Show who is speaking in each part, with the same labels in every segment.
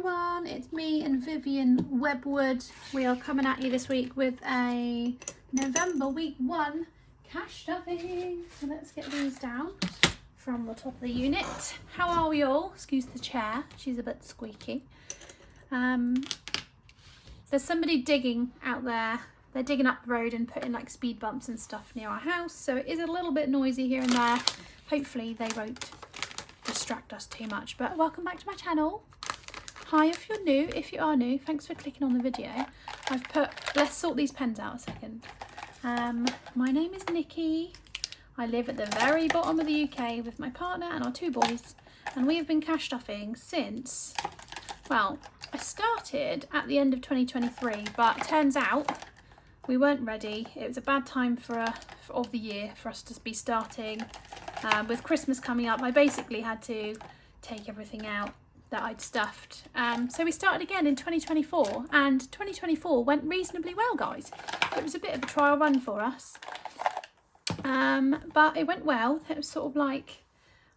Speaker 1: everyone, it's me and Vivian Webwood. We are coming at you this week with a November week 1 cash stuffing. So let's get these down from the top of the unit. How are we all? Excuse the chair, she's a bit squeaky. There's somebody digging out there. They're digging up the road and putting like speed bumps and stuff near our house, so it is a little bit noisy here and there. Hopefully they won't distract us too much, but welcome back to my channel. Hi if you're new. If you are new, thanks for clicking on the video. I've put, let's sort these pens out a second. My name is Nikki. I live at the very bottom of the UK with my partner and our 2 boys, and we have been cash stuffing since, well, I started at the end of 2023, but turns out we weren't ready. It was a bad time of the year for us to be starting. With Christmas coming up, I basically had to take everything out that I'd stuffed. So we started again in 2024, and 2024 went reasonably well, guys. It was a bit of a trial run for us, but it went well. It was sort of like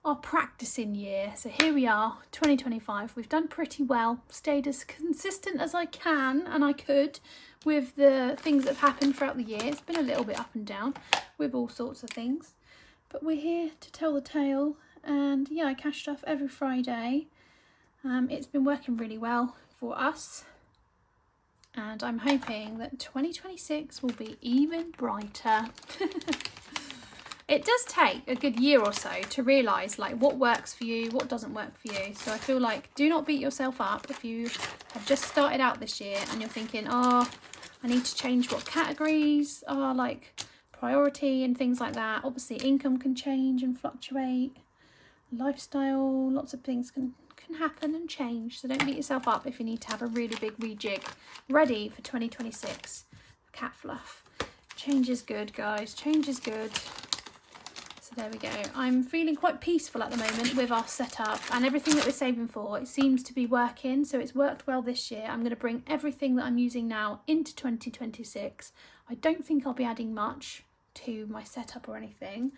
Speaker 1: our practicing year. So here we are, 2025. We've done pretty well, stayed as consistent as I can and I could with the things that have happened throughout the year. It's been a little bit up and down with all sorts of things, but we're here to tell the tale. And yeah, I cash stuff every Friday. It's been working really well for us, and I'm hoping that 2026 will be even brighter. It does take a good year or so to realise like what works for you, what doesn't work for you. So I feel like do not beat yourself up if you have just started out this year and you're thinking, oh, I need to change what categories are like priority and things like that. Obviously income can change and fluctuate, lifestyle, lots of things can happen and change. So don't beat yourself up if you need to have a really big rejig ready for 2026. Cat fluff. Change is good, guys. Change is good. So there we go. I'm feeling quite peaceful at the moment with our setup and everything that we're saving for. It seems to be working, so it's worked well this year. I'm going to bring everything that I'm using now into 2026. I don't think I'll be adding much to my setup or anything.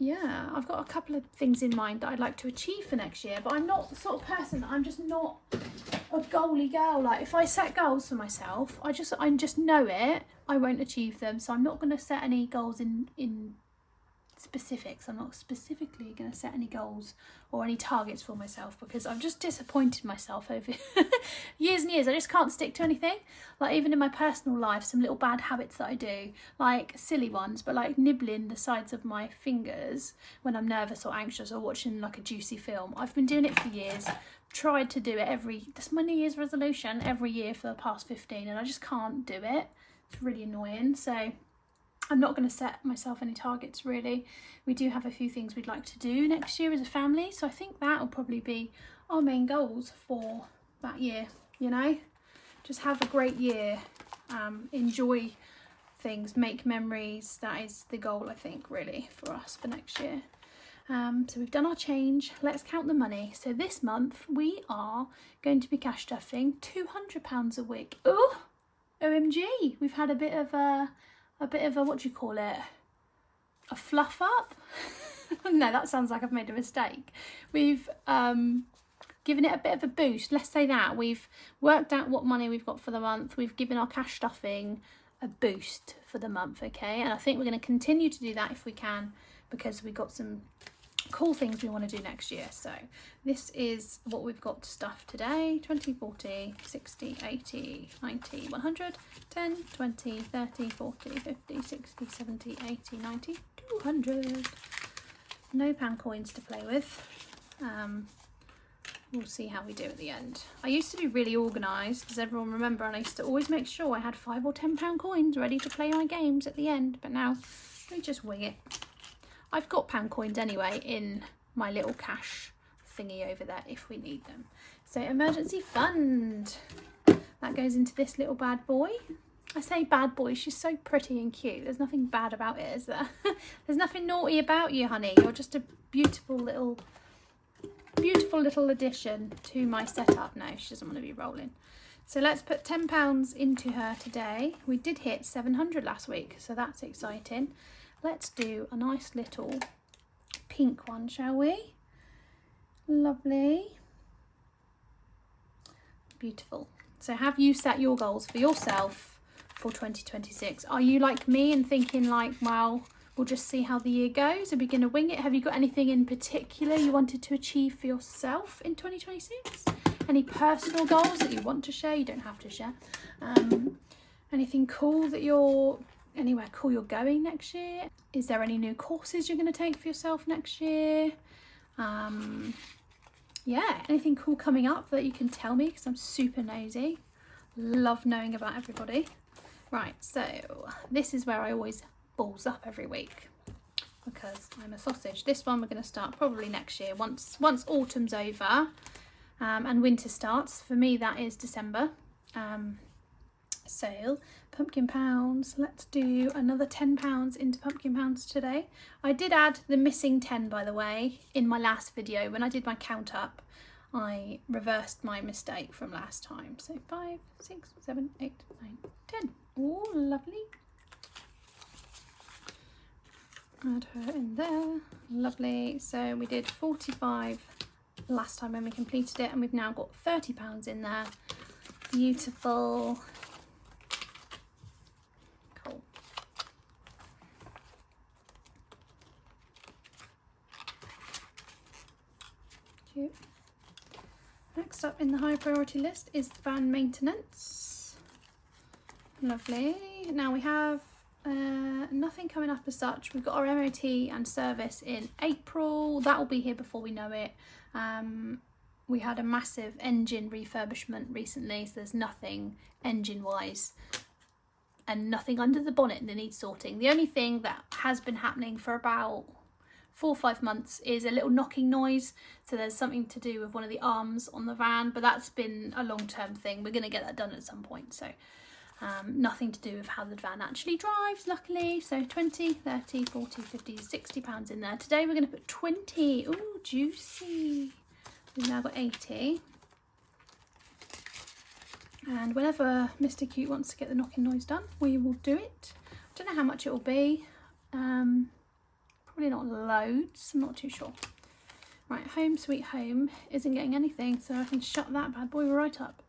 Speaker 1: Yeah, I've got a couple of things in mind that I'd like to achieve for next year, but I'm not the sort of person, I'm just not a goaly girl. Like if I set goals for myself, I just know it, I won't achieve them. So I'm not going to set any goals in specifics. I'm not specifically going to set any goals or any targets for myself, because I've just disappointed myself over years and years. I just can't stick to anything. Like even in my personal life, some little bad habits that I do, like silly ones, but like nibbling the sides of my fingers when I'm nervous or anxious or watching like a juicy film. I've been doing it for years, tried to do it that's my New Year's resolution every year for the past 15, and I just can't do it. It's really annoying. So I'm not going to set myself any targets really. We do have a few things we'd like to do next year as a family, so I think that will probably be our main goals for that year, you know. Just have a great year, enjoy things, make memories. That is the goal, I think, really for us for next year. So we've done our change. Let's count the money. So this month we are going to be cash stuffing £200 a week. Oh, OMG, we've had a bit of a what do you call it, a fluff up. No, that sounds like I've made a mistake. We've given it a bit of a boost, let's say that. We've worked out what money we've got for the month. We've given our cash stuffing a boost for the month, okay? And I think we're going to continue to do that if we can, because we've got some cool things we want to do next year. So this is what we've got to stuff today: 20, 40, 60, 80, 90, 100, 10, 20, 30, 40, 50, 60, 70, 80, 90, 200. No pound coins to play with. We'll see how we do at the end. I used to be really organised, does everyone remember? And I used to always make sure I had £5 or £10 coins ready to play my games at the end, but now we just wing it. I've got pound coins anyway in my little cash thingy over there if we need them. So emergency fund, that goes into this little bad boy. I say bad boy, she's so pretty and cute. There's nothing bad about it, is there? There's nothing naughty about you, honey. You're just a beautiful little addition to my setup. No, she doesn't want to be rolling. So let's put £10 into her today. We did hit 700 last week, so that's exciting. Let's do a nice little pink one, shall we? Lovely. Beautiful. So have you set your goals for yourself for 2026? Are you like me and thinking like, well, we'll just see how the year goes? Are we going to wing it? Have you got anything in particular you wanted to achieve for yourself in 2026? Any personal goals that you want to share? You don't have to share. Anything cool that anywhere cool you're going next year? Is there any new courses you're going to take for yourself next year? Yeah, anything cool coming up that you can tell me, because I'm super nosy. Love knowing about everybody. Right, so this is where I always balls up every week because I'm a sausage. This one we're going to start probably next year once autumn's over and winter starts. For me that is December. Sale, pumpkin pounds. Let's do another £10 into pumpkin pounds today. I did add the missing 10, by the way, in my last video. When I did my count up, I reversed my mistake from last time. So 5, 6, 7, 8, 9, 10. Oh, lovely. Add her in there. Lovely. So we did 45 last time when we completed it, and we've now got £30 in there. Beautiful. Next up in the high priority list is van maintenance. Lovely. Now we have nothing coming up as such. We've got our MOT and service in April. That will be here before we know it. We had a massive engine refurbishment recently, so there's nothing engine wise and nothing under the bonnet that needs sorting. The only thing that has been happening for about 4 or 5 months is a little knocking noise, so there's something to do with one of the arms on the van, but that's been a long-term thing. We're going to get that done at some point, so nothing to do with how the van actually drives, luckily. So 20, 30, 40, 50, £60 in there. Today we're going to put 20. Ooh, juicy. We've now got 80, and whenever Mr. Cute wants to get the knocking noise done, we will do it. I don't know how much it will be. Probably not loads, I'm not too sure. Right, Home Sweet Home isn't getting anything, so I can shut that bad boy right up.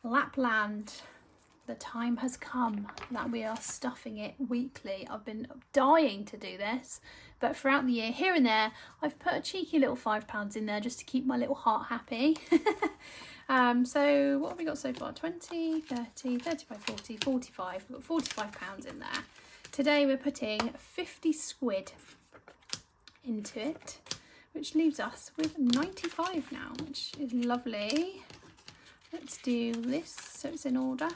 Speaker 1: Lapland, the time has come that we are stuffing it weekly. I've been dying to do this, but throughout the year, here and there, I've put a cheeky little £5 in there just to keep my little heart happy. So what have we got so far? 20, 30, 35, 40, 45. We've got £45 in there. Today we're putting 50 squid into it, which leaves us with 95 now, which is lovely. Let's do this so it's in order.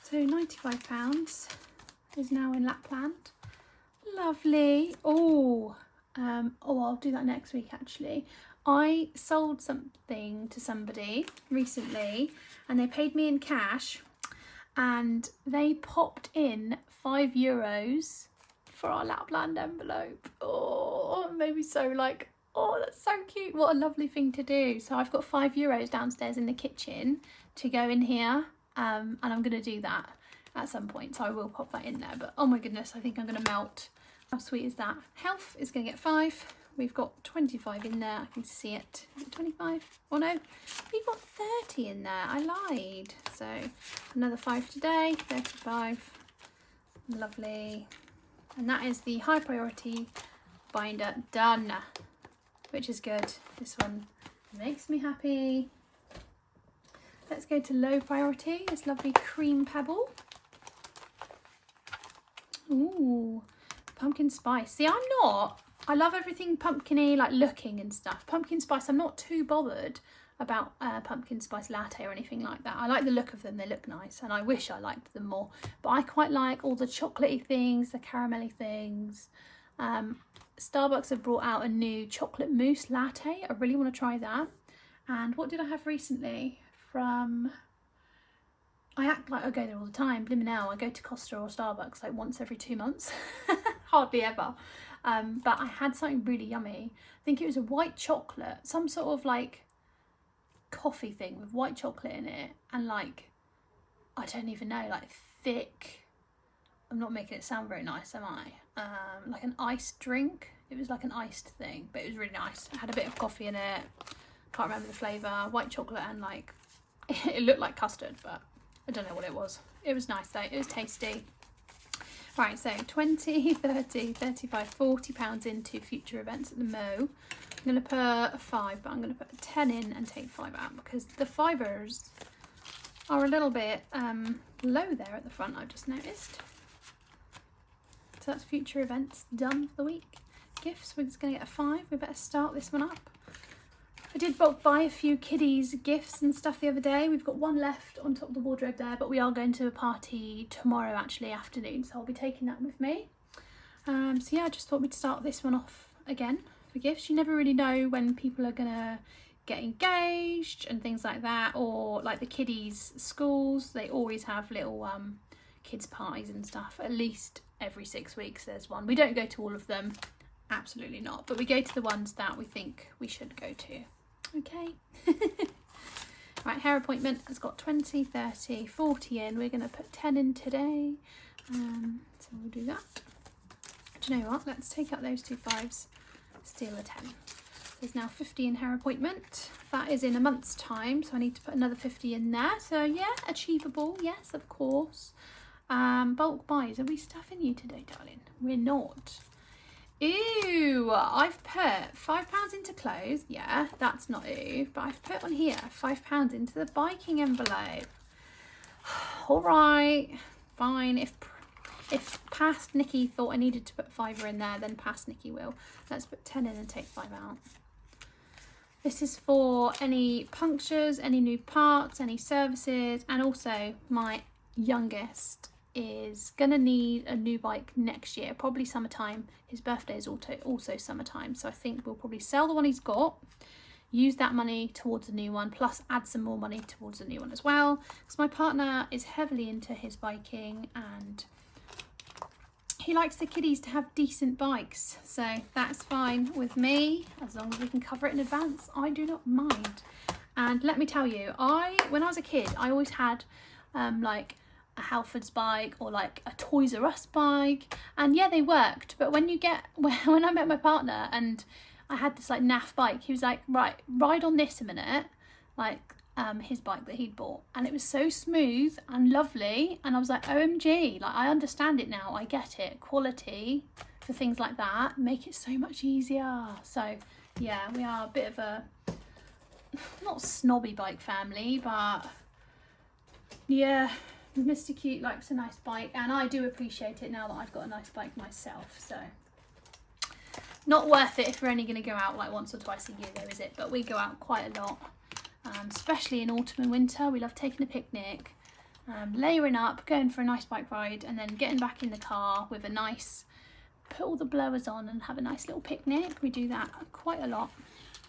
Speaker 1: So £95 is now in Lapland. Lovely. Oh, I'll do that next week actually. I sold something to somebody recently and they paid me in cash, and they popped in €5 for our Lapland envelope. Oh, it made me so like, oh, that's so cute. What a lovely thing to do. So I've got €5 downstairs in the kitchen to go in here, and I'm going to do that at some point, so I will pop that in there. But oh my goodness, I think I'm going to melt. How sweet is that? Health is going to get 5. We've got 25 in there. I can see it. Is it 25? Oh no, we've got 30 in there. I lied. So another 5 today, 35. Lovely. And that is the high priority binder done, which is good. This one makes me happy. Let's go to low priority. This lovely cream pebble. Ooh, pumpkin spice. See, I love everything pumpkin-y, like looking and stuff. Pumpkin spice, I'm not too bothered about pumpkin spice latte or anything like that. I like the look of them, they look nice, and I wish I liked them more. But I quite like all the chocolatey things, the caramelly things. Starbucks have brought out a new chocolate mousse latte. I really want to try that. And what did I have recently from... I act like I go there all the time, blimmin' hell. I go to Costa or Starbucks like once every 2 months. Hardly ever. But I had something really yummy. I think it was a white chocolate, some sort of like coffee thing with white chocolate in it, and like, I don't even know, like thick, I'm not making it sound very nice, am I? Like an iced drink. It was like an iced thing, but it was really nice. It had a bit of coffee in it. Can't remember the flavour. White chocolate and like It looked like custard, but I don't know what it was. It was nice though, it was tasty. Right, so 20, 30, 35, 40 pounds into future events at the Mo. I'm going to put 5, but I'm going to put 10 in and take 5 out because the fibres are a little bit low there at the front, I've just noticed. So that's future events done for the week. Gifts, we're just going to get a 5. We better start this one up. I did bulk buy a few kiddies gifts and stuff the other day. We've got one left on top of the wardrobe there, but we are going to a party tomorrow actually afternoon, so I'll be taking that with me. So yeah, I just thought we'd start this one off again for gifts. You never really know when people are gonna get engaged and things like that, or like the kiddies schools, they always have little kids parties and stuff. At least every 6 weeks there's one. We don't go to all of them, absolutely not, but we go to the ones that we think we should go to. Okay. Right, hair appointment has got 20, 30, 40 in. We're going to put 10 in today. So we'll do that. Do you know what? Let's take out those 2 5s, steal a 10. There's now 50 in hair appointment. That is in a month's time, so I need to put another 50 in there. So yeah, achievable. Yes, of course. Bulk buys. Are we stuffing you today, darling? We're not. Ooh, I've put £5 into clothes. Yeah, that's not ooh, but I've put on here £5 into the biking envelope. All right, fine. If past Nikki thought I needed to put £5 in there, then past Nikki will. Let's put 10 in and take 5 out. This is for any punctures, any new parts, any services, and also my youngest is gonna need a new bike next year, probably summertime. His birthday is also summertime, so I think we'll probably sell the one he's got, use that money towards a new one, plus add some more money towards a new one as well, because my partner is heavily into his biking and he likes the kiddies to have decent bikes, so that's fine with me as long as we can cover it in advance. I do not mind. And let me tell you, when I was a kid, I always had like a Halford's bike or like a Toys R Us bike, and yeah, they worked, but when I met my partner and I had this like naff bike, he was like, right, ride on this a minute, like his bike that he'd bought, and it was so smooth and lovely, and I was like, OMG, like I understand it now, I get it. Quality for things like that make it so much easier. So yeah, we are a bit of a not snobby bike family, but yeah, Mr. Cute likes a nice bike, and I do appreciate it now that I've got a nice bike myself. So not worth it if we're only going to go out like once or twice a year though, is it? But we go out quite a lot, especially in autumn and winter. We love taking a picnic, layering up, going for a nice bike ride, and then getting back in the car with a nice, put all the blowers on and have a nice little picnic. We do that quite a lot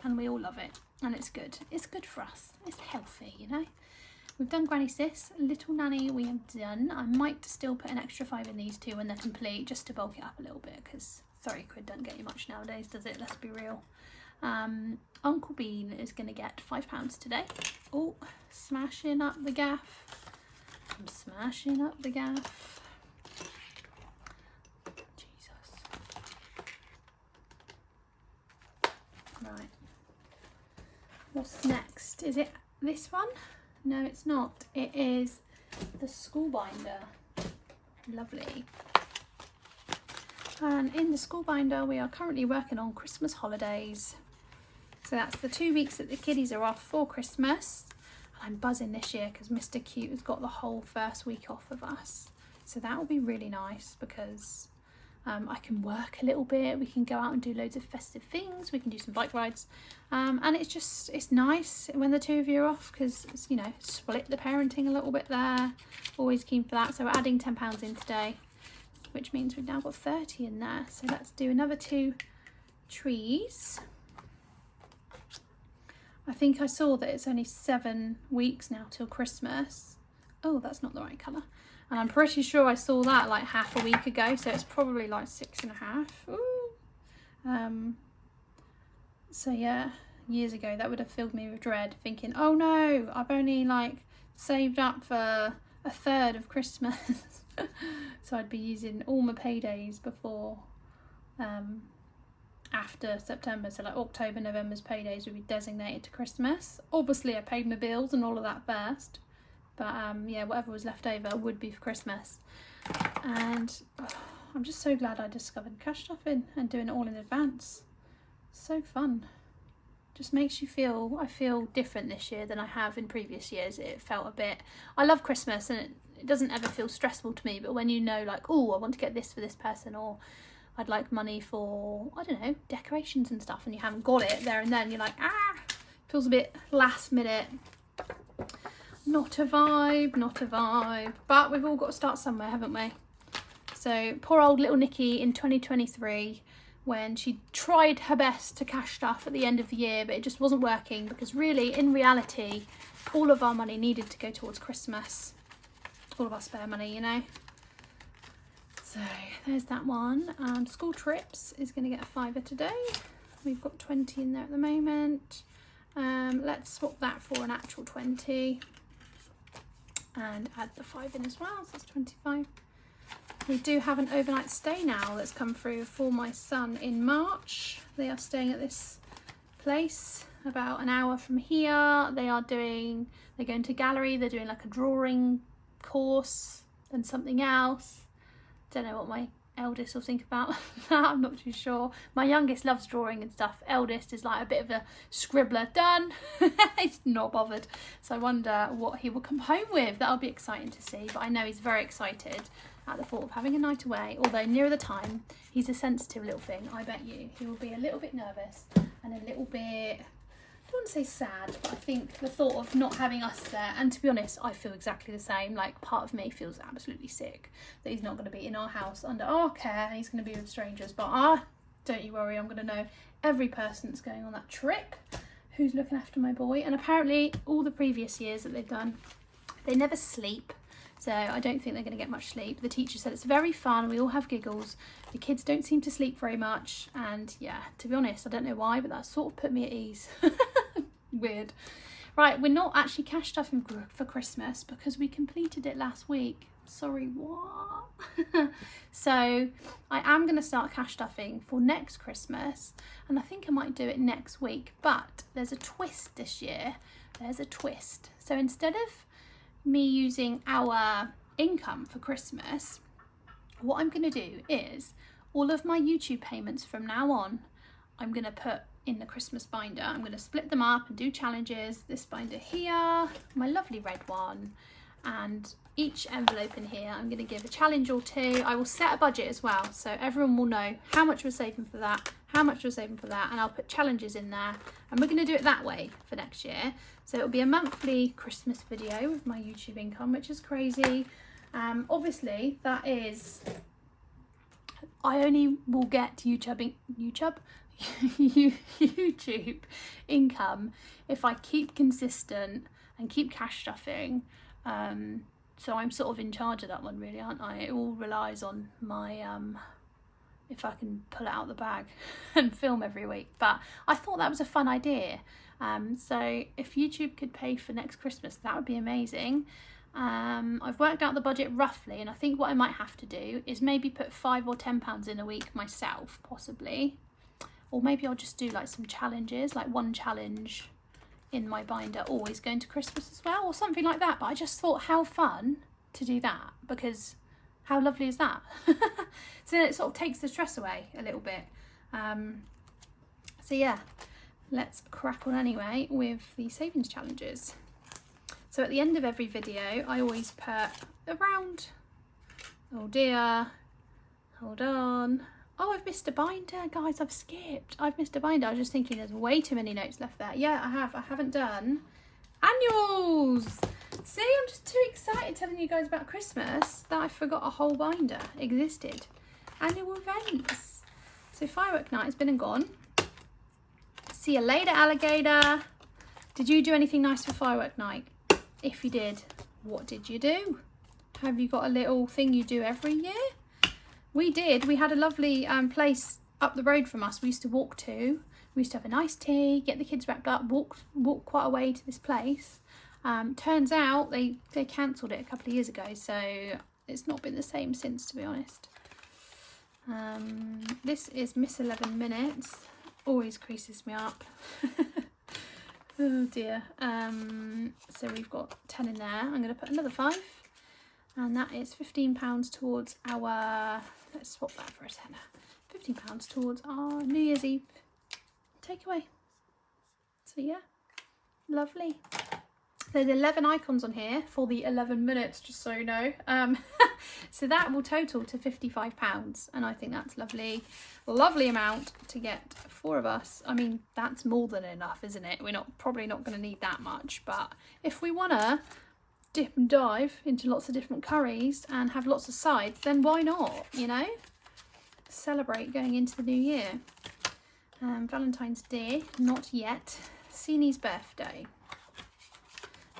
Speaker 1: and we all love it, and it's good. It's good for us. It's healthy, you know. We've done Granny Sis, Little Nanny we have done. I might still put an extra 5 in these 2 when they're complete, just to bulk it up a little bit, because 30 quid doesn't get you much nowadays, does it? Let's be real. Uncle Bean is going to get £5 today. Oh, smashing up the gaff. I'm smashing up the gaff. Jesus. Right. What's next? Is it this one? No, it's not. It is the school binder. Lovely. And in the school binder, we are currently working on Christmas holidays. So that's the 2 weeks that the kiddies are off for Christmas. I'm buzzing this year because Mr. Cute has got the whole first week off of us. So that will be really nice because I can work a little bit. We can go out and do loads of festive things. We can do some bike rides. And it's nice when the 2 of you are off because, you know, split the parenting a little bit there. Always keen for that. So we're adding £10 in today, which means we've now got 30 in there. So let's do another 2 trees. I think I saw that it's only 7 weeks now till Christmas. Oh, that's not the right colour. And I'm pretty sure I saw that like half a week ago, so it's probably like 6.5. Ooh. So yeah, years ago that would have filled me with dread, thinking, oh no, I've only like saved up for 1/3 of Christmas. So I'd be using all my paydays before after September, so like October, November's paydays would be designated to Christmas. Obviously I paid my bills and all of that first, but yeah, whatever was left over would be for Christmas. And I'm just so glad I discovered cash stuffing and doing it all in advance. So fun. Just makes you feel, I feel different this year than I have in previous years. It felt a bit, I love Christmas and it doesn't ever feel stressful to me, but when you know like, oh, I want to get this for this person, or I'd like money for, I don't know, decorations and stuff, and you haven't got it there and then, you're like, ah, feels a bit last minute. Not a vibe, not a vibe. But we've all got to start somewhere, haven't we? So poor old little Nikki in 2023, when she tried her best to cash stuff at the end of the year, but it just wasn't working, because really, in reality, all of our money needed to go towards Christmas. All of our spare money, you know. So there's that one. School trips is going to get a £5 today. We've got 20 in there at the moment. Let's swap that for an actual 20 and add the 5 in as well, so that's 25. We do have an overnight stay now that's come through for my son in March. They are staying at this place about an hour from here. They're going to gallery, they're doing like a drawing course and something else. Don't know what my eldest will think about that, I'm not too sure. My youngest loves drawing and stuff. Eldest is like a bit of a scribbler. Done. He's not bothered, so I wonder what he will come home with. That'll be exciting to see, but I know he's very excited at the thought of having a night away, although nearer the time, he's a sensitive little thing. I bet you he will be a little bit nervous and a little bit, I don't want to say sad, but I think the thought of not having us there, and to be honest, I feel exactly the same. Like, part of me feels absolutely sick that he's not going to be in our house under our care and he's going to be with strangers. But don't you worry, I'm going to know every person that's going on that trip who's looking after my boy. And apparently all the previous years that they've done, they never sleep, so I don't think they're going to get much sleep. The teacher said it's very fun, we all have giggles, the kids don't seem to sleep very much, and yeah, to be honest, I don't know why, but that sort of put me at ease. Weird. Right, we're not actually cash stuffing for Christmas because we completed it last week. Sorry, what? So I am going to start cash stuffing for next Christmas, and I think I might do it next week, but there's a twist this year. There's a twist. So instead of me using our income for Christmas, what I'm going to do is all of my YouTube payments from now on, I'm going to put in the Christmas binder. I'm going to split them up and do challenges. This binder here, my lovely red one, and each envelope in here I'm going to give a challenge or two. I will set a budget as well, so everyone will know how much we're saving for that, how much we're saving for that, and I'll put challenges in there, and we're going to do it that way for next year. So it'll be a monthly Christmas video with my YouTube income, which is crazy. Obviously that is, I only will get YouTube income if I keep consistent and keep cash stuffing. So I'm sort of in charge of that one, really, aren't I? It all relies on my if I can pull it out of the bag and film every week. But I thought that was a fun idea. So if YouTube could pay for next Christmas, that would be amazing. I've worked out the budget roughly, and I think what I might have to do is maybe put £5 or £10 in a week myself, possibly. Or maybe I'll just do like some challenges, like one challenge in my binder always going to Christmas as well, or something like that. But I just thought, how fun to do that, because how lovely is that? So it sort of takes the stress away a little bit. So yeah, let's crack on anyway with the savings challenges. So at the end of every video, I always put around, oh dear, hold on. Oh, I've missed a binder, guys, I've missed a binder. I was just thinking there's way too many notes left there. Yeah, I haven't done annuals. See, I'm just too excited telling you guys about Christmas that I forgot a whole binder existed. Annual events. So firework night has been and gone. See you later, alligator. Did you do anything nice for firework night? If you did, what did you do? Have you got a little thing you do every year? We did. We had a lovely place up the road from us we used to walk to. We used to have a nice tea, get the kids wrapped up, walk quite a way to this place. Turns out they cancelled it a couple of years ago, so it's not been the same since, to be honest. This is Miss 11 Minutes. always creases me up. Oh dear. So we've got 10 in there. I'm going to put another 5, and that is £15 towards our, let's swap that for a tenner, £15 towards our New Year's Eve takeaway. So yeah, lovely. There's 11 icons on here for the 11 minutes, just so you know. So that will total to £55, and I think that's lovely. Lovely amount to get 4 of us. I mean, that's more than enough, isn't it? We're probably not going to need that much, but if we want to dip and dive into lots of different curries and have lots of sides, then why not, you know? Celebrate going into the new year. Valentine's Day, not yet. Sini's birthday.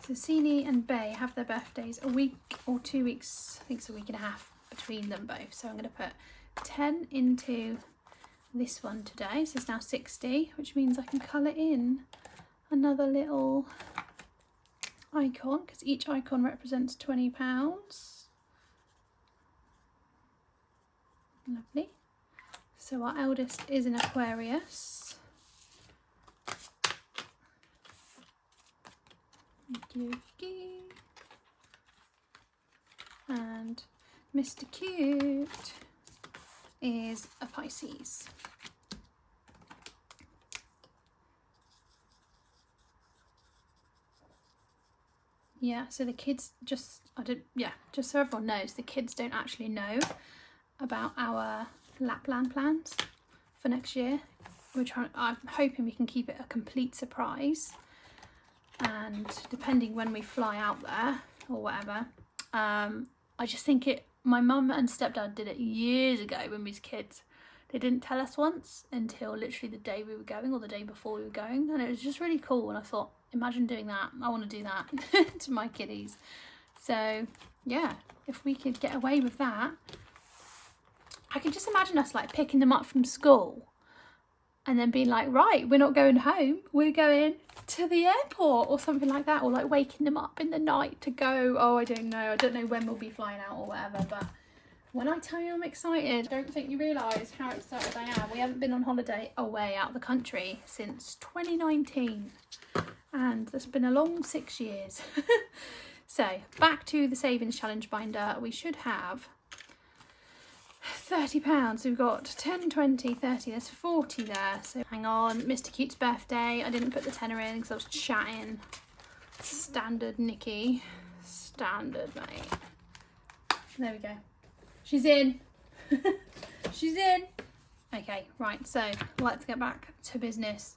Speaker 1: So Sini and Bay have their birthdays a week or 2 weeks, I think it's a week and a half between them both. So I'm going to put 10 into this one today. So it's now 60, which means I can colour in another little icon, because each icon represents £20. Lovely. So our eldest is an Aquarius. And Mr. Cute is a Pisces. Yeah, so the kids just so everyone knows, the kids don't actually know about our Lapland plans for next year. I'm hoping we can keep it a complete surprise. And depending when we fly out there or whatever, I just think my mum and stepdad did it years ago when we was kids. They didn't tell us once until literally the day we were going or the day before we were going, and it was just really cool. And I thought, imagine doing that. I want to do that to my kiddies. So yeah, if we could get away with that, I can just imagine us like picking them up from school and then being like, right, we're not going home, we're going to the airport or something like that, or like waking them up in the night to go, oh, I don't know when we'll be flying out or whatever, but when I tell you I'm excited, I don't think you realise how excited I am. We haven't been on holiday away out of the country since 2019, and it's been a long 6 years. So back to the savings challenge binder. We should have £30. We've got 10, 20, 30, there's 40 there. So hang on, Mr. Cute's birthday. I didn't put the tenner in because I was chatting. Standard Nikki. Standard, mate. There we go. She's in. She's in. Okay, right, so let's get back to business.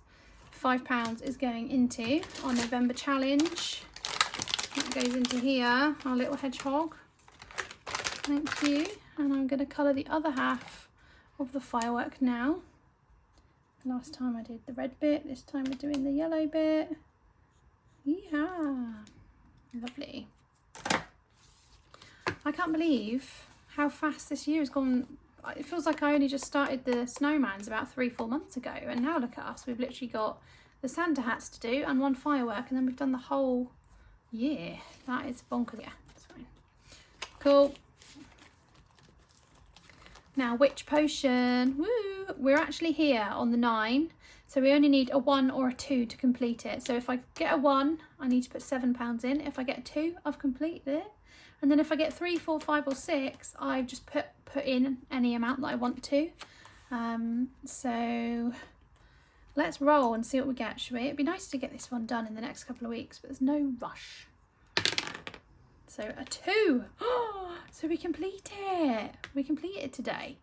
Speaker 1: £5 is going into our November challenge. That goes into here, our little hedgehog. Thank you. And I'm going to colour the other half of the firework now. Last time I did the red bit, this time we're doing the yellow bit. Yeah, lovely. I can't believe how fast this year has gone. It feels like I only just started the snowmans about 3-4 months ago, and now look at us, we've literally got the Santa hats to do and one firework, and then we've done the whole year. That is bonkers. Yeah, that's fine. Cool. Now, witch potion, woo! We're actually here on the 9, so we only need a 1 or a 2 to complete it. So if I get a 1, I need to put £7 in. If I get a 2, I've completed it. And then if I get 3, 4, 5 or 6, I just put in any amount that I want to. So let's roll and see what we get, shall we? It'd be nice to get this one done in the next couple of weeks, but there's no rush. So a 2. So we complete it. We completed it today.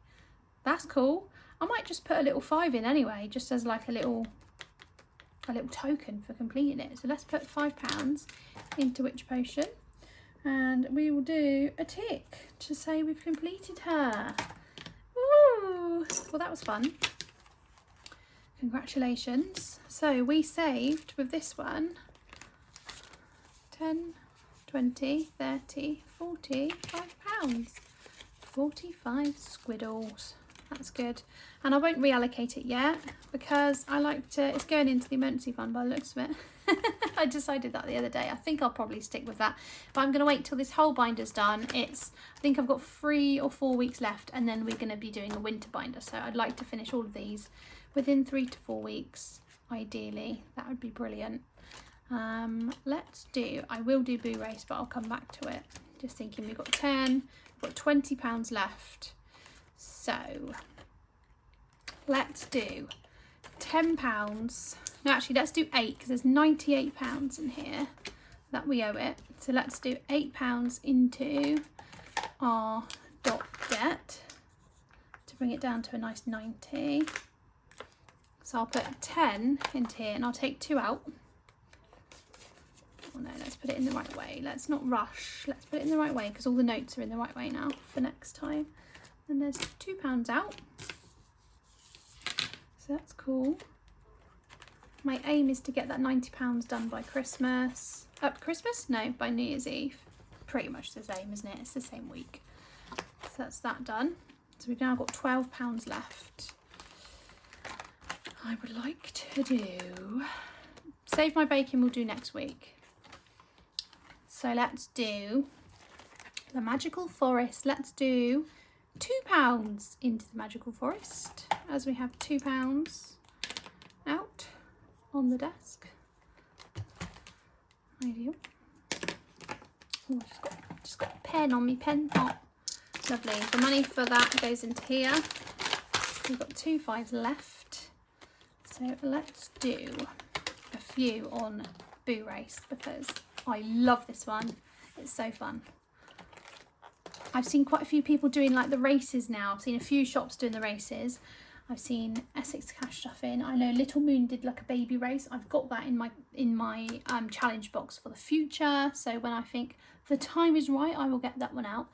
Speaker 1: That's cool. I might just put a little 5 in anyway, just as like a little token for completing it. So let's put £5 into witch potion, and we will do a tick to say we've completed her. Woo! Well, that was fun. Congratulations. So we saved with this one 10, 20, 30, 40, £5. 45 squiddles. That's good. And I won't reallocate it yet because I like to, it's going into the emergency fund by the looks of it. I decided that the other day. I think I'll probably stick with that. But I'm going to wait till this whole binder's done. I think I've got 3 or 4 weeks left, and then we're going to be doing a winter binder. So I'd like to finish all of these within 3 to 4 weeks, ideally. That would be brilliant. I will do Boo Race, but I'll come back to it. Just thinking, we've got 10, we've got £20 left. So let's do £10. No, actually, let's do 8 because there's £98 in here that we owe it. So let's do £8 into our dot debt to bring it down to a nice 90. So I'll put 10 into here and I'll take 2 out. Oh no, let's put it in the right way. Let's not rush. Let's put it in the right way because all the notes are in the right way now for next time. And there's £2 out. So that's cool. My aim is to get that £90 done by Christmas. Christmas? No, by New Year's Eve. Pretty much the same, isn't it? It's the same week. So that's that done. So we've now got £12 left. I would like to do... Save My Bacon we'll do next week. So let's do the Magical Forest. Let's do £2 into the Magical Forest, as we have £2 out on the desk. Ideal. Oh, I've just got a pen on me, pen pot. Lovely. The money for that goes into here. We've got 2 5s left. So let's do a few on Boo Race because I love this one. It's so fun. I've seen quite a few people doing like the races now. I've seen a few shops doing the races. I've seen Essex Cash stuff in. I know Little Moon did like a baby race. I've got that in my challenge box for the future. So when I think the time is right, I will get that one out.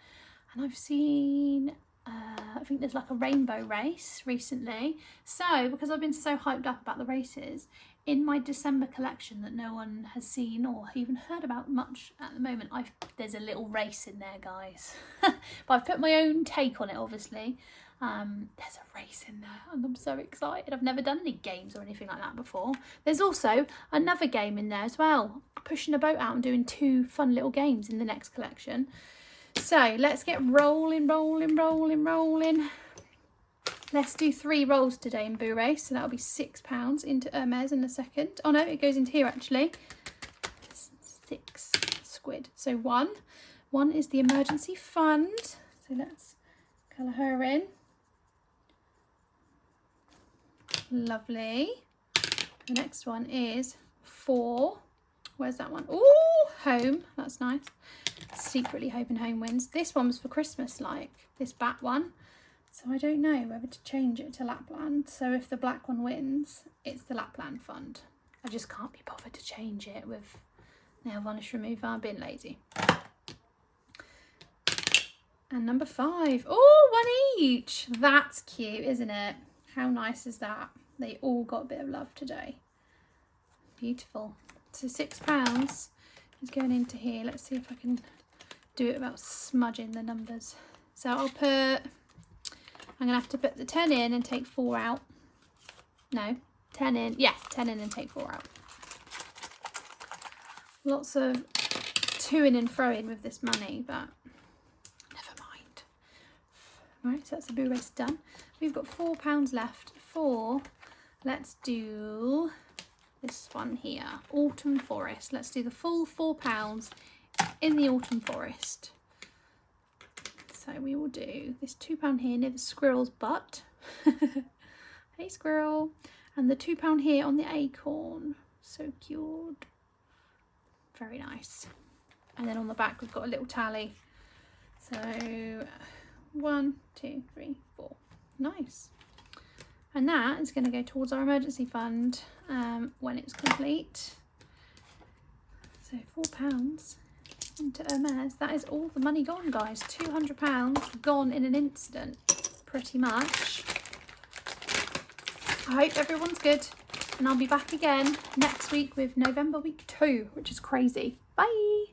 Speaker 1: And I've seen, I think there's like a rainbow race recently. So because I've been so hyped up about the races, in my December collection that no one has seen or even heard about much at the moment, there's a little race in there, guys. But I've put my own take on it, obviously. There's a race in there and I'm so excited. I've never done any games or anything like that before. There's also another game in there as well, pushing a boat out and doing 2 fun little games in the next collection. So let's get rolling. Let's do 3 rolls today in Boo Race, so that'll be £6 into Hermes in a second. Oh no, it goes into here actually. 6 squid. So one is the emergency fund. So let's colour her in. Lovely. The next one is 4. Where's that one? Oh, home. That's nice. Secretly hoping home wins. This one was for Christmas, like this bat one. So I don't know whether to change it to Lapland. So if the black one wins, it's the Lapland fund. I just can't be bothered to change it with nail varnish remover. I'm being lazy. And number 5. Oh, 1 each. That's cute, isn't it? How nice is that? They all got a bit of love today. Beautiful. So £6 is going into here. Let's see if I can do it without smudging the numbers. So I'm going to have to put the 10 in and take 4 out. No, 10 in. Yeah, 10 in and take 4 out. Lots of to-in and fro-in with this money, but never mind. Right, so that's the Boo Race done. We've got £4 left. 4. Let's do this one here. Autumn Forest. Let's do the full £4 in the Autumn Forest. So we will do this £2 here near the squirrel's butt. Hey squirrel. And the £2 here on the acorn. So cute. Very nice. And then on the back we've got a little tally. So 1, 2, 3, 4. Nice. And that is going to go towards our emergency fund when it's complete. So £4 into Hermes. That is all the money gone, guys. £200 gone in an instant, pretty much. I hope everyone's good, and I'll be back again next week with November week 2, which is crazy. Bye.